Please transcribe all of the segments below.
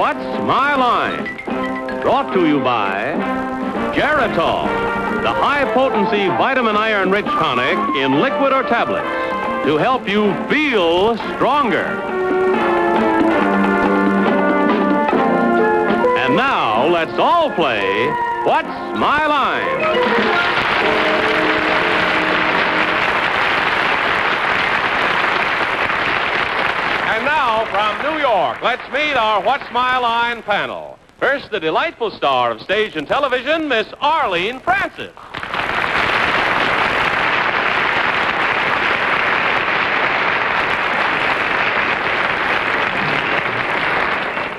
What's My Line? Brought to you by Geritol, the high-potency vitamin iron-rich tonic in liquid or tablets to help you feel stronger. And now, let's all play What's My Line? And now, from New York, let's meet our What's My Line panel. First, the delightful star of stage and television, Miss Arlene Francis.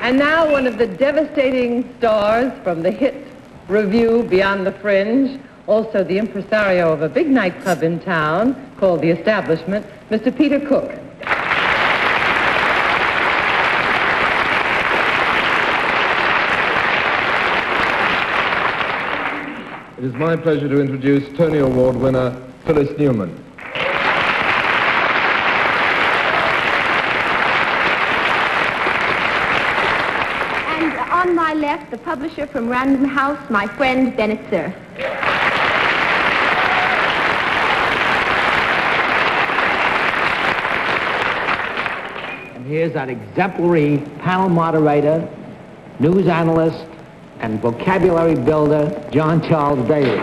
And now, one of the devastating stars from the hit revue Beyond the Fringe, also the impresario of a big nightclub in town called The Establishment, Mr. Peter Cook. It is my pleasure to introduce Tony Award winner Phyllis Newman. And on my left, the publisher from Random House, my friend Bennett Cerf. And here's our exemplary panel moderator, news analyst, and vocabulary builder, John Charles Daly.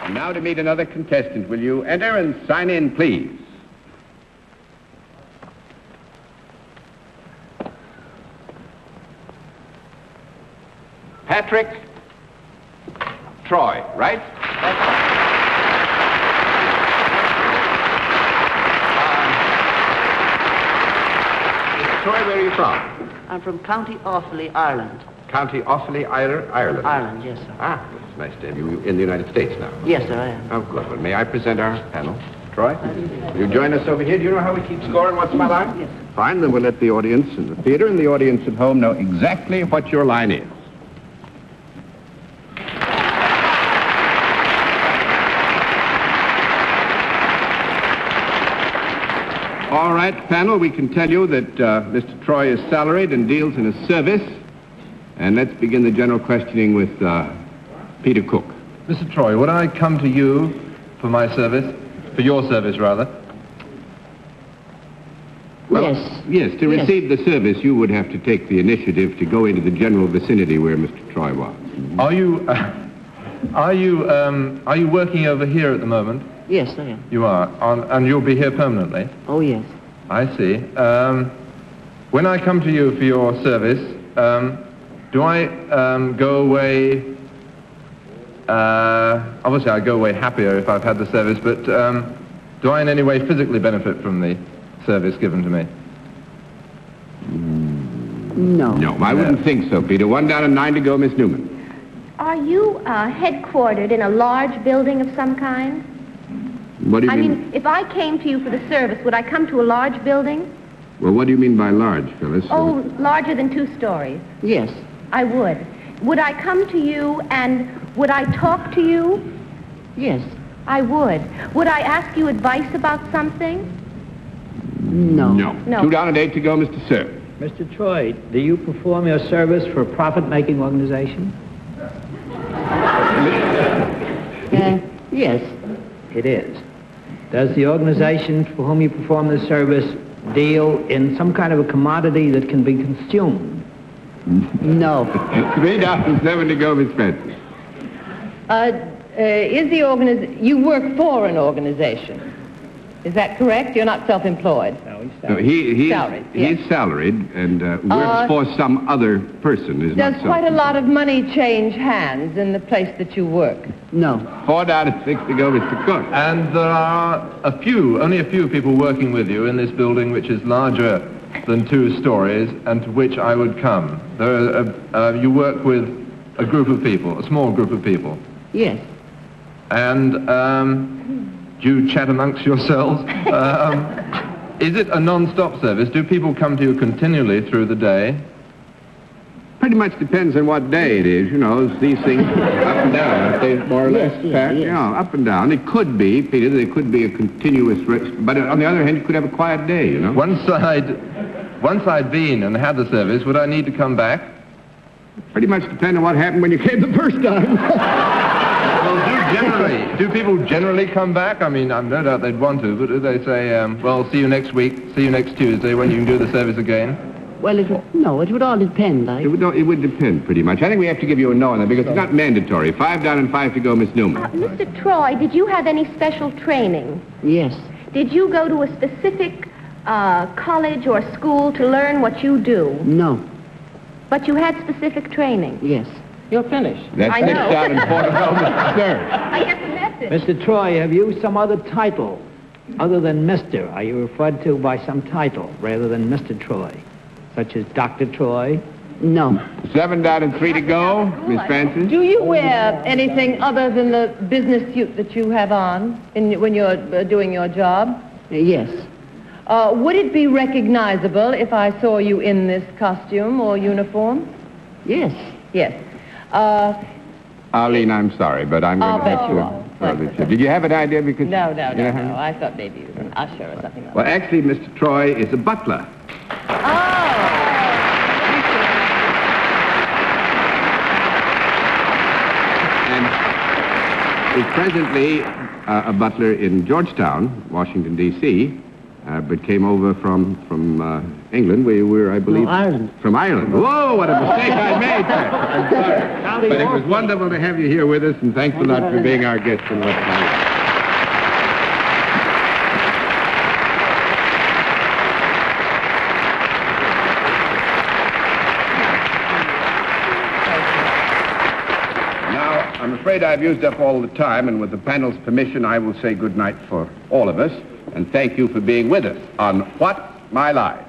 And now to meet another contestant, will you enter and sign in, please? Patrick Troy, right? Troy, where are you from? I'm from County Offaly, Ireland. County Offaly, Ireland? Ireland, yes, sir. Ah, it's nice to have you in the United States now. Yes, sir, I am. Oh, good. Well, may I present our panel? Troy, you join us over here. Do you know how we keep score and what's my line? Yes. Fine, then we'll let the audience in the theater and the audience at home know exactly what your line is. All right, panel, we can tell you that Mr. Troy is salaried and deals in a service. And let's begin the general questioning with Peter Cook. Mr. Troy, would I come to you for my service? For your service, rather? Well, Yes. Yes, to receive the service, you would have to take the initiative to go into the general vicinity where Mr. Troy was. Are you working over here at the moment? Yes, I am. You are, and you'll be here permanently? Oh, yes. I see. When I come to you for your service, do I go away, obviously I go away happier if I've had the service, but do I in any way physically benefit from the service given to me? No. No, I wouldn't think so, Peter. 1 down and 9 to go, Miss Newman. Are you headquartered in a large building of some kind? What do you I mean? mean, if I came to you for the service, would I come to a large building? Well, what do you mean by large, Phyllis? Oh, larger than 2 stories. Yes. I would. Would I come to you and would I talk to you? Yes. I would. Would I ask you advice about something? No. No. 2 down and 8 to go, Mr. Cerf. Mr. Troy, do you perform your service for a profit-making organization? Yes. It is. Does the organization for whom you perform this service deal in some kind of a commodity that can be consumed? No. 3 down and 7 to go, Miss Francis. You work for an organization. Is that correct? You're not self-employed. No, he's No, he's Salaried, yes. He's salaried and works for some other person. Is Does not quite a lot of money change hands in the place that you work? No. 4 down and 6 to go, Mr. Cook. And there are only a few people working with you in this building which is larger than 2 stories and to which I would come. You work with a group of people, a small group of people. Yes. And do you chat amongst yourselves? Is it a non-stop service? Do people come to you continually through the day? Pretty much depends on what day it is, you know. These things up and down, aren't they, more or less, Pat? Yes. You know, up and down. It could be, Peter, there could be a continuous... But on the other hand, you could have a quiet day, you know. Once I'd been and had the service, would I need to come back? Pretty much depend on what happened when you came the first time. Well, do people generally come back? I mean, I've no doubt they'd want to, but do they say, well, see you next week, see you next Tuesday when you can do the service again? Well, it would all depend, It would depend, pretty much. I think we have to give you a no on that because it's not mandatory. 5 down and 5 to go, Miss Newman. Mr. Troy, did you have any special training? Yes. Did you go to a specific college or school to learn what you do? No. But you had specific training? Yes. You're finished. That's I 6 know. down and 4 to go, Mr. Cerf. I get the message. Mr. Troy, have you some other title other than Mr.? Are you referred to by some title rather than Mr. Troy, such as Dr. Troy? No. 7 down and 3 to go, Miss Francis. Do you wear anything other than the business suit that you have on when you're doing your job? Yes. Would it be recognizable if I saw you in this costume or uniform? Yes. Yes. Arlene, I'm sorry, but I'm going I'll to bet have you to... are. Did you have an idea? Because No. Yeah. I thought maybe you was an usher or something like Well, actually, Mr. Troy is a butler. And is presently a butler in Georgetown, Washington, D.C., but came over from England. We were, I believe... Ireland. From Ireland. Whoa, what a mistake I made. I'm sorry. But it was wonderful to have you here with us, and thanks a lot for being our guest in West Hollywood. I'm afraid I've used up all the time, and with the panel's permission, I will say good night for all of us, and thank you for being with us on What My Life.